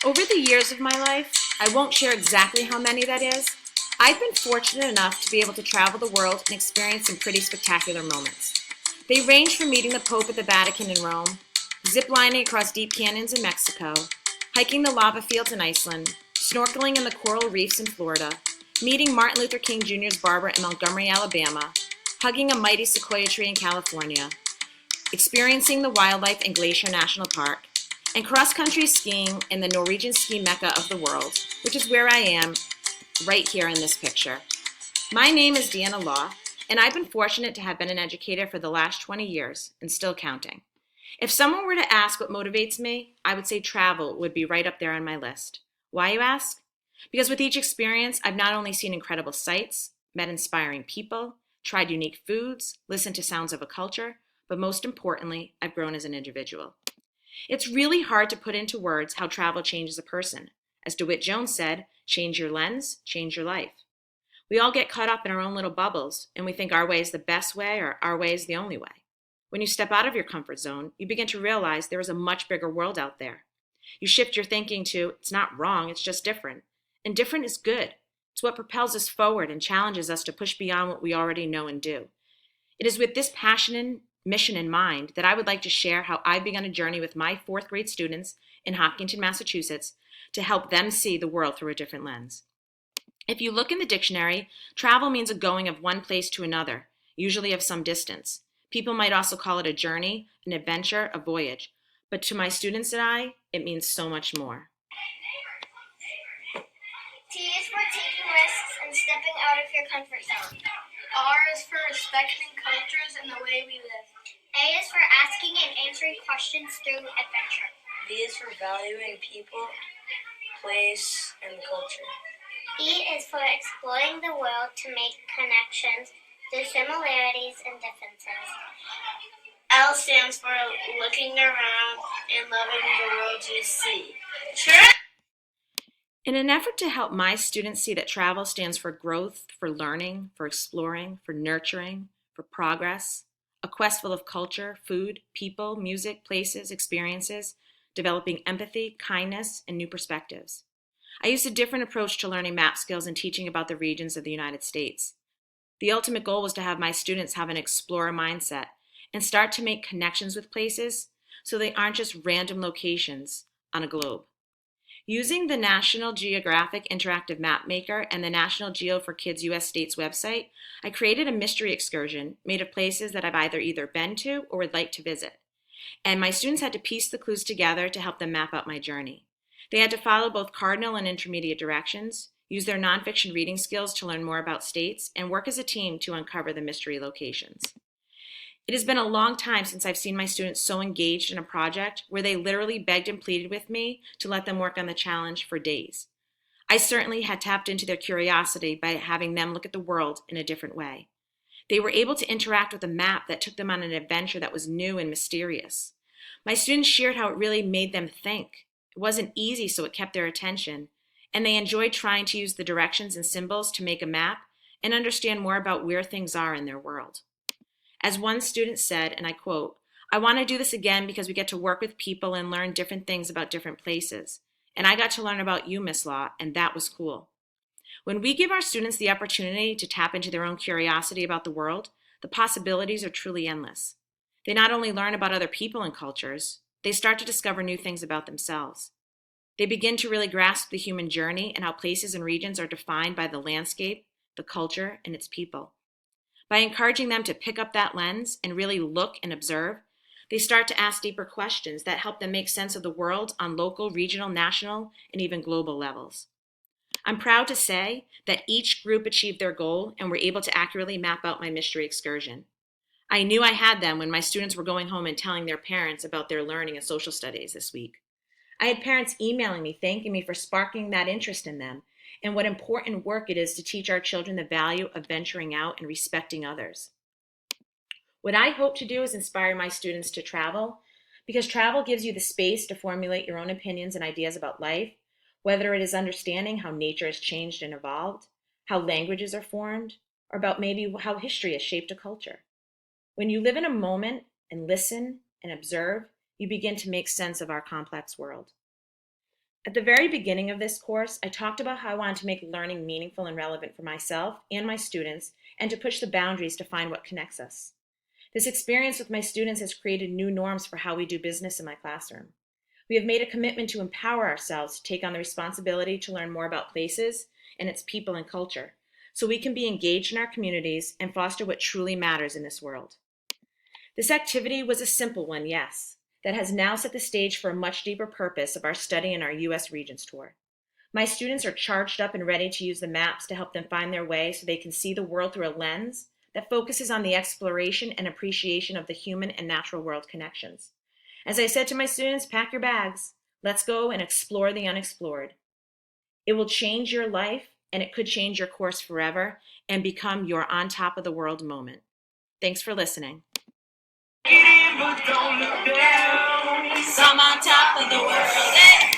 Over the years of my life, I won't share exactly how many that is. I've been fortunate enough to be able to travel the world and experience some pretty spectacular moments. They range from meeting the Pope at the Vatican in Rome, ziplining across deep canyons in Mexico, hiking the lava fields in Iceland, snorkeling in the coral reefs in Florida, meeting Martin Luther King Jr.'s barber in Montgomery, Alabama, hugging a mighty sequoia tree in California, experiencing the wildlife in Glacier National Park, and cross-country skiing in the Norwegian ski mecca of the world, which is where I am right here in this picture. My name is Deanna Law, and I've been fortunate to have been an educator for the last 20 years and still counting. If someone were to ask what motivates me, I would say travel would be right up there on my list. Why, you ask? Because with each experience, I've not only seen incredible sights, met inspiring people, tried unique foods, listened to sounds of a culture, but most importantly, I've grown as an individual. It's really hard to put into words how travel changes a person. As DeWitt Jones said, change your lens, change your life. We all get caught up in our own little bubbles, and we think our way is the best way or our way is the only way. When you step out of your comfort zone, you begin to realize there is a much bigger world out there. You shift your thinking to, it's not wrong, it's just different. And different is good. It's what propels us forward and challenges us to push beyond what we already know and do. It is with this passion and mission in mind that I would like to share how I began a journey with my fourth grade students in Hopkinton, Massachusetts, to help them see the world through a different lens. If you look in the dictionary, travel means a going of one place to another, usually of some distance. People might also call it a journey, an adventure, a voyage. But to my students and I, it means so much more. T is for taking risks and stepping out of your comfort zone. R is for respecting cultures and the way we live. A is for asking and answering questions through adventure. V is for valuing people, place, and culture. E is for exploring the world to make connections through similarities and differences. L stands for looking around and loving the world you see. In an effort to help my students see that travel stands for growth, for learning, for exploring, for nurturing, for progress, a quest full of culture, food, people, music, places, experiences, developing empathy, kindness, and new perspectives. I used a different approach to learning map skills and teaching about the regions of the United States. The ultimate goal was to have my students have an explorer mindset and start to make connections with places so they aren't just random locations on a globe. Using the National Geographic Interactive Map Maker and the National Geo for Kids US States website, I created a mystery excursion made of places that I've either been to or would like to visit. And my students had to piece the clues together to help them map out my journey. They had to follow both cardinal and intermediate directions, use their nonfiction reading skills to learn more about states, and work as a team to uncover the mystery locations. It has been a long time since I've seen my students so engaged in a project where they literally begged and pleaded with me to let them work on the challenge for days. I certainly had tapped into their curiosity by having them look at the world in a different way. They were able to interact with a map that took them on an adventure that was new and mysterious. My students shared how it really made them think. It wasn't easy, so it kept their attention, and they enjoyed trying to use the directions and symbols to make a map and understand more about where things are in their world. As one student said, and I quote, "I want to do this again because we get to work with people and learn different things about different places. And I got to learn about you, Miss Law, and that was cool." When we give our students the opportunity to tap into their own curiosity about the world, the possibilities are truly endless. They not only learn about other people and cultures, they start to discover new things about themselves. They begin to really grasp the human journey and how places and regions are defined by the landscape, the culture, and its people. By encouraging them to pick up that lens and really look and observe, they start to ask deeper questions that help them make sense of the world on local, regional, national, and even global levels. I'm proud to say that each group achieved their goal and were able to accurately map out my mystery excursion. I knew I had them when my students were going home and telling their parents about their learning in social studies this week. I had parents emailing me, thanking me for sparking that interest in them, and what important work it is to teach our children the value of venturing out and respecting others. What I hope to do is inspire my students to travel, because travel gives you the space to formulate your own opinions and ideas about life, whether it is understanding how nature has changed and evolved, how languages are formed, or about maybe how history has shaped a culture. When you live in a moment and listen and observe, you begin to make sense of our complex world. At the very beginning of this course, I talked about how I wanted to make learning meaningful and relevant for myself and my students, and to push the boundaries to find what connects us. This experience with my students has created new norms for how we do business in my classroom. We have made a commitment to empower ourselves to take on the responsibility to learn more about places and its people and culture, so we can be engaged in our communities and foster what truly matters in this world. This activity was a simple one, yes, that has now set the stage for a much deeper purpose of our study in our U.S. Regions Tour. My students are charged up and ready to use the maps to help them find their way so they can see the world through a lens that focuses on the exploration and appreciation of the human and natural world connections. As I said to my students, pack your bags. Let's go and explore the unexplored. It will change your life, and it could change your course forever and become your on top of the world moment. Thanks for listening. Get in, but don't look down. 'Cause I'm on top of the world. Hey!